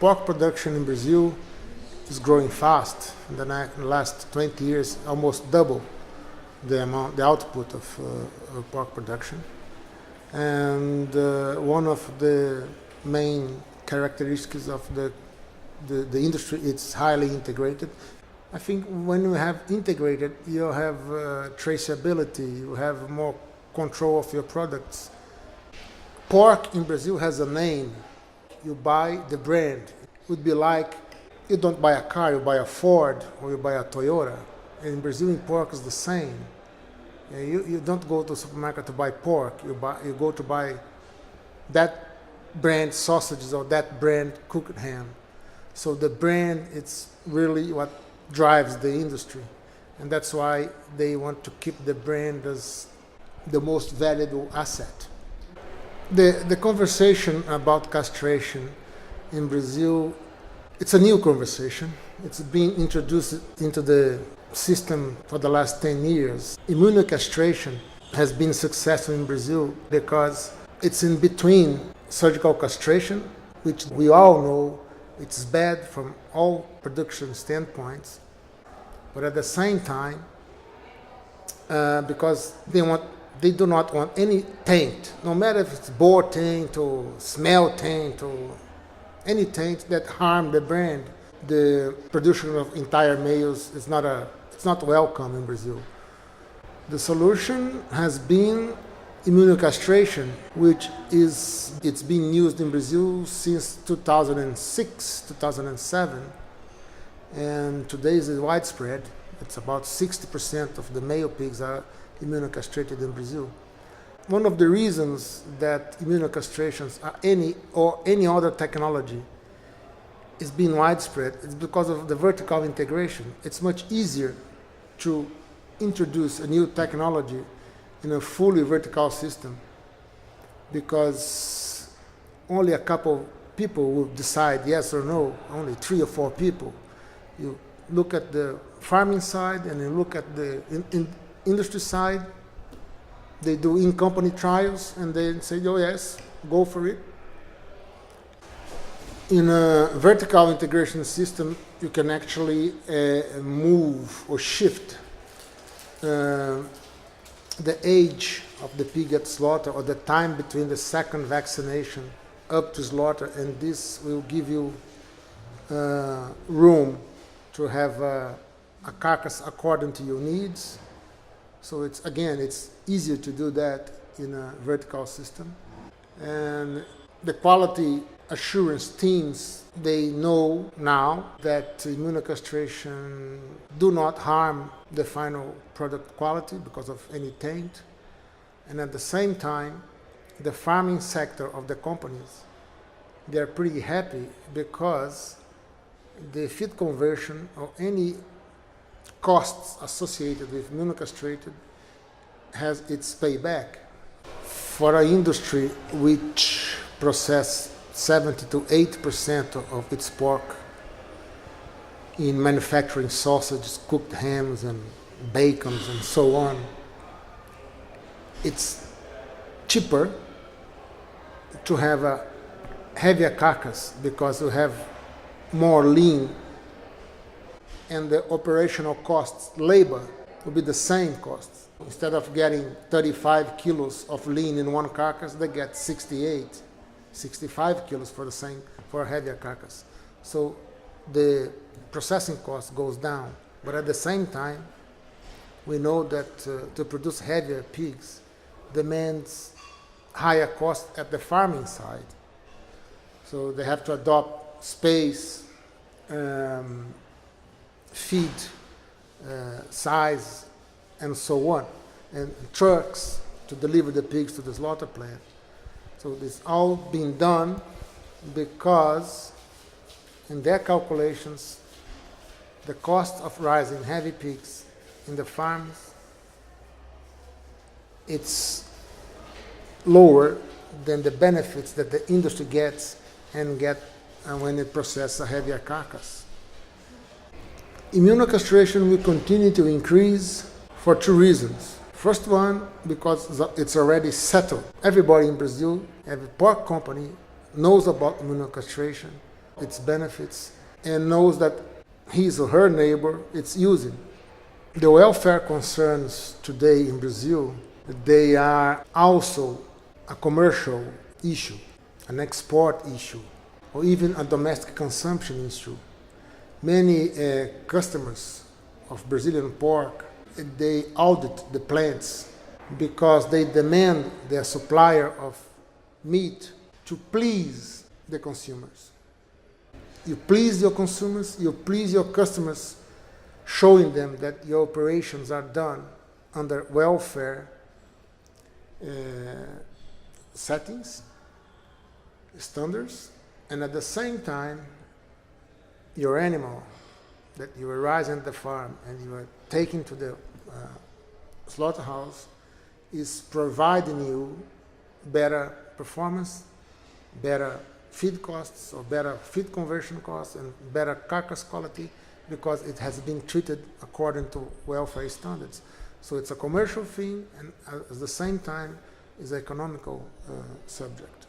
pork production in Brazil is growing fast. In the last 20 years, almost double the output of pork production. And one of the main characteristics of the industry, it's highly integrated. I think when you have integrated, you have traceability, you have more control of your products. Pork in Brazil has a name. You buy the brand. It would be like you don't buy a car, you buy a Ford or you buy a Toyota. And in Brazilian pork is the same. You don't go to the supermarket to buy pork. You go to buy that brand sausages or that brand cooked ham. So the brand, it's really what drives the industry. And that's why they want to keep the brand as the most valuable asset. The conversation about castration in Brazil, it's a new conversation. It's been introduced into the system for the last 10 years. Immunocastration has been successful in Brazil because it's in between surgical castration, which we all know it's bad from all production standpoints, but at the same time, because they do not want any taint, no matter if it's boar taint or smell taint or any taint that harm the brand. The production of entire males is not welcome in Brazil. The solution has been immunocastration, which it's been used in Brazil since 2006, 2007, and today is widespread. It's about 60% of the male pigs are immunocastrated in Brazil. One of the reasons that immunocastrations are any other technology is being widespread is because of the vertical integration. It's much easier to introduce a new technology in a fully vertical system because only a couple people will decide yes or no, only 3 or 4 people. You look at the farming side and you look at the industry side. They do in-company trials and they say, oh yes, go for it. In a vertical integration system, you can actually move or shift the age of the pig at slaughter or the time between the second vaccination up to slaughter, and this will give you room to have a carcass according to your needs. So it's easier to do that in a vertical system. And the quality assurance teams, they know now that immunocastration do not harm the final product quality because of any taint. And at the same time, the farming sector of the companies, they're pretty happy because the feed conversion or any costs associated with immunocastrated has its payback. For an industry which processes 70 to 80% of its pork in manufacturing sausages, cooked hams and bacons and so on, it's cheaper to have a heavier carcass because you have more lean, and the operational costs, labor, will be the same costs. Instead of getting 35 kilos of lean in one carcass, they get 68, 65 kilos for a heavier carcass. So the processing cost goes down. But at the same time, we know that to produce heavier pigs demands higher cost at the farming side. So they have to adopt space, feed size, and so on, and trucks to deliver the pigs to the slaughter plant. So this all being done because in their calculations, the cost of raising heavy pigs in the farms, it's lower than the benefits that the industry gets when it processes a heavier carcass. Immunocastration will continue to increase for 2 reasons. First one, because it's already settled. Everybody in Brazil, every pork company knows about immunocastration. its benefits and knows that his or her neighbor is using. The welfare concerns today in Brazil, they are also a commercial issue, an export issue, or even a domestic consumption issue. Many customers of Brazilian pork, they audit the plants because they demand their supplier of meat to please the consumers. You please your consumers, you please your customers, showing them that your operations are done under welfare settings, standards, and at the same time, your animal that you are raising at the farm and you are taking to the slaughterhouse is providing you better performance, better feed costs or better feed conversion costs and better carcass quality because it has been treated according to welfare standards. So it's a commercial thing and at the same time is an economical subject.